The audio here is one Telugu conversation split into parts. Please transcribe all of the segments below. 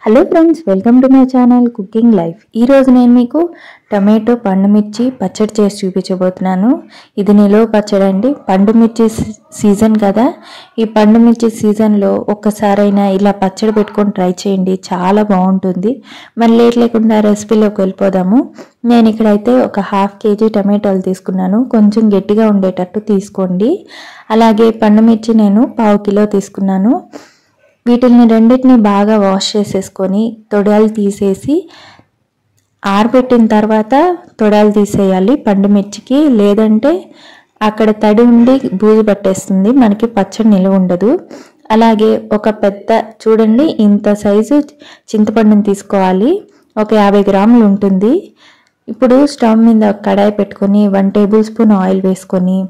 Hello friends, welcome to my channel cooking life. ఈరోజు నేను మీకు టమాటో పండుమిర్చి పచ్చడి చేసి చూపించబోతున్నాను. ఇది నిలువ పచ్చడి అండి. పండుమిర్చి సీజన్ కదా, ఈ పండుమిర్చి సీజన్లో ఒక్కసారైనా ఇలా పచ్చడి పెట్టుకొని ట్రై చేయండి, చాలా బాగుంటుంది. మరి లేట్ లేకుండా రెసిపీలోకి వెళ్ళిపోదాము. నేను ఇక్కడైతే ఒక 1/2 kg టమాటోలు తీసుకున్నాను. కొంచెం గట్టిగా ఉండేటట్టు తీసుకోండి. అలాగే పండుమిర్చి నేను 1/2 kg తీసుకున్నాను. వీటిని రెండింటిని బాగా వాష్ చేసేసుకొని తొడాలు తీసేసి ఆరబెట్టిన తర్వాత తొడాలు తీసేయాలి పండుమిర్చికి, లేదంటే అక్కడ తడి ఉండి బూజు పట్టేస్తుంది, మనకి పచ్చడి నిలువ ఉండదు. అలాగే ఒక పెద్ద చూడండి ఇంత సైజు చింతపండుని తీసుకోవాలి, ఒక 50 గ్రాములు ఉంటుంది. ఇప్పుడు స్టవ్ మీద ఒక కడాయి పెట్టుకొని 1 టేబుల్ స్పూన్ ఆయిల్ వేసుకొని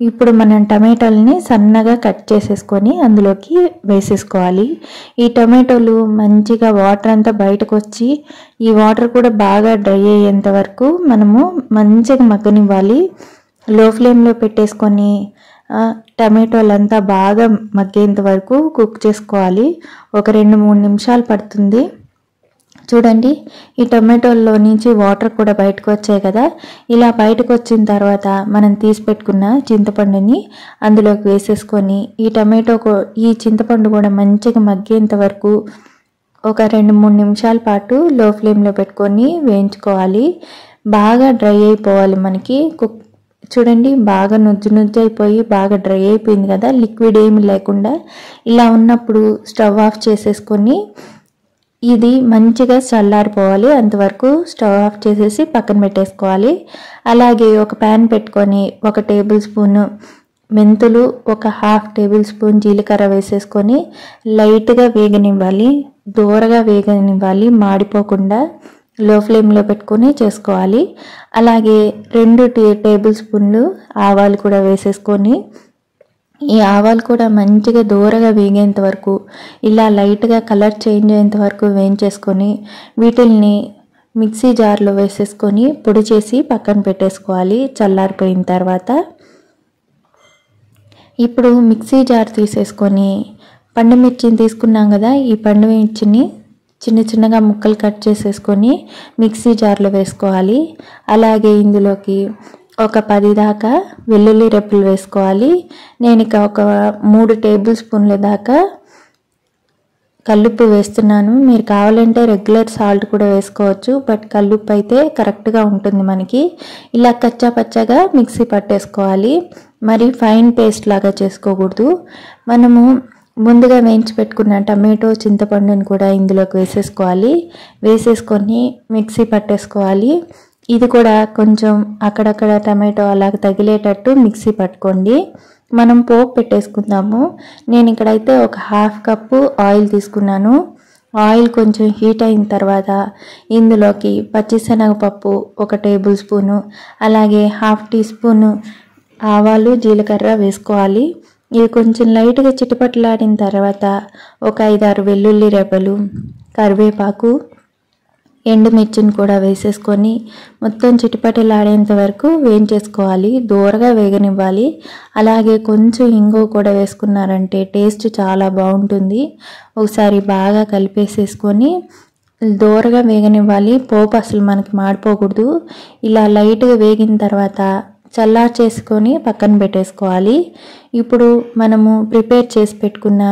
ఇప్పుడు మనం టమాటోల్ని సన్నగా కట్ చేసేసుకొని అందులోకి వేసేసుకోవాలి. ఈ టమాటోలు మంచిగా వాటర్ అంతా బయటకు వచ్చి ఈ వాటర్ కూడా బాగా డ్రై అయ్యేంత వరకు మనము మంచిగా మగ్గనివ్వాలి. లో ఫ్లేమ్లో పెట్టేసుకొని టమాటోలు అంతా బాగా మగ్గేంత వరకు కుక్ చేసుకోవాలి. ఒక 2-3 నిమిషాలు పడుతుంది. చూడండి, ఈ టమాటోల్లో నుంచి వాటర్ కూడా బయటకు వచ్చాయి కదా. ఇలా బయటకు వచ్చిన తర్వాత మనం తీసి పెట్టుకున్న చింతపండుని అందులోకి వేసేసుకొని ఈ చింతపండు కూడా మంచిగా మగ్గేంత వరకు ఒక 2-3 నిమిషాల పాటు లో ఫ్లేమ్లో పెట్టుకొని వేయించుకోవాలి. బాగా డ్రై అయిపోవాలి మనకి. చూడండి, బాగా నుజ్జు అయిపోయి బాగా డ్రై అయిపోయింది కదా, లిక్విడ్ ఏమి లేకుండా. ఇలా ఉన్నప్పుడు స్టవ్ ఆఫ్ చేసేసుకొని ఇది మంచిగా చల్లారిపోవాలి. అంతవరకు స్టవ్ ఆఫ్ చేసేసి పక్కన పెట్టేసుకోవాలి. అలాగే ఒక ప్యాన్ పెట్టుకొని 1 టేబుల్ స్పూన్ మెంతులు, ఒక 1/2 టేబుల్ స్పూన్ జీలకర్ర వేసేసుకొని లైట్గా వేగనివ్వాలి. దూరగా వేగనివ్వాలి, మాడిపోకుండా లో ఫ్లేమ్లో పెట్టుకొని చేసుకోవాలి. అలాగే 2 టేబుల్ స్పూన్లు ఆవాలు కూడా వేసేసుకొని ఈ ఆవాలు కూడా మంచిగా దూరగా వేగేంత వరకు, ఇలా లైట్గా కలర్ చేంజ్ అయ్యేంత వరకు వేయించేసుకొని వీటిల్ని మిక్సీ జార్లో వేసేసుకొని పొడి చేసి పక్కన పెట్టేసుకోవాలి చల్లారిపోయిన తర్వాత. ఇప్పుడు మిక్సీ జార్ తీసేసుకొని పండుమిర్చిని తీసుకున్నాం కదా, ఈ పండుమిర్చిని చిన్నగా ముక్కలు కట్ చేసేసుకొని మిక్సీ జార్లో వేసుకోవాలి. అలాగే ఇందులోకి ఒక 10 దాకా వెల్లుల్లి రెబ్బలు వేసుకోవాలి. నేను ఇక ఒక 3 టేబుల్ స్పూన్ల దాకా కల్లుప్పు వేస్తున్నాను. మీరు కావాలంటే రెగ్యులర్ సాల్ట్ కూడా వేసుకోవచ్చు, బట్ కల్లుప్పు అయితే కరెక్ట్గా ఉంటుంది మనకి. ఇలా కచ్చా పచ్చగా మిక్సీ పట్టేసుకోవాలి, మరి ఫైన్ పేస్ట్ లాగా చేసుకోకూడదు. మనము ముందుగా వేయించి పెట్టుకున్న టమాటో చింతపండుని కూడా ఇందులోకి వేసేసుకొని మిక్సీ పట్టేసుకోవాలి. ఇది కూడా కొంచెం అక్కడక్కడ టమాటో అలాగ తగిలేటట్టు మిక్సీ పట్టుకోండి. మనం పోపు పెట్టేసుకుందాము. నేను ఇక్కడైతే ఒక 1/2 కప్పు ఆయిల్ తీసుకున్నాను. ఆయిల్ కొంచెం హీట్ అయిన తర్వాత ఇందులోకి పచ్చిశనగపప్పు 1 టేబుల్ స్పూను, అలాగే 1/2 టీ స్పూను ఆవాలు జీలకర్ర వేసుకోవాలి. ఇది కొంచెం లైట్గా చిటపటలాడిన తర్వాత ఒక 5-6 వెల్లుల్లి రెబ్బలు, కరివేపాకు, ఎండుమిర్చిని కూడా వేసేసుకొని మొత్తం చిటపటలాడేంత వరకు వేయించేసుకోవాలి, దూరగా వేగనివ్వాలి. అలాగే కొంచెం ఇంగువ కూడా వేసుకున్నారంటే టేస్ట్ చాలా బాగుంటుంది. ఒకసారి బాగా కలిపేసేసుకొని దూరగా వేగనివ్వాలి. పోపు అసలు మనకి మాడిపోకూడదు. ఇలా లైట్గా వేగిన తర్వాత చల్లార్చేసుకొని పక్కన పెట్టేసుకోవాలి. ఇప్పుడు మనము ప్రిపేర్ చేసి పెట్టుకున్న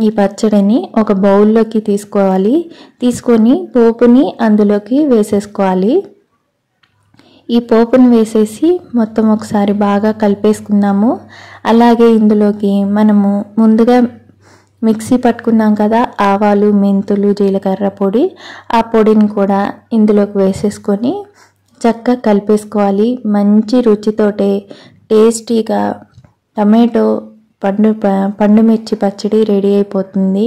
ఈ పచ్చడిని ఒక బౌల్లోకి తీసుకొని పోపుని అందులోకి వేసేసుకోవాలి. ఈ పోపుని వేసేసి మొత్తం ఒకసారి బాగా కలిపేసుకుందాము. అలాగే ఇందులోకి మనము ముందుగా మిక్సీ పట్టుకున్నాం కదా ఆవాలు, మెంతులు, జీలకర్ర పొడి, ఆ పొడిని కూడా ఇందులోకి వేసేసుకొని చక్కగా కలిపేసుకోవాలి. మంచి రుచితోటే టేస్టీగా టమాటో పండుమిర్చి పచ్చడి రెడీ అయిపోతుంది.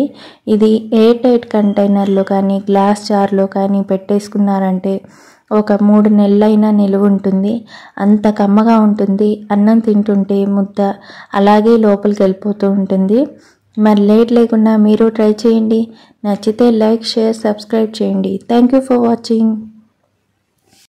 ఇది ఎయిర్ టైట్ కంటైనర్లో కానీ గ్లాస్ జార్లో కానీ పెట్టేసుకున్నారంటే ఒక 3 నెలలైనా నిలువ ఉంటుంది. అంత కమ్మగా ఉంటుంది. అన్నం తింటుంటే ముద్ద అలాగే లోపలికి వెళ్ళిపోతూ ఉంటుంది. మరి లేట్ లేకుండా మీరు ట్రై చేయండి. నచ్చితే లైక్, షేర్, సబ్స్క్రైబ్ చేయండి. Thank you for watching.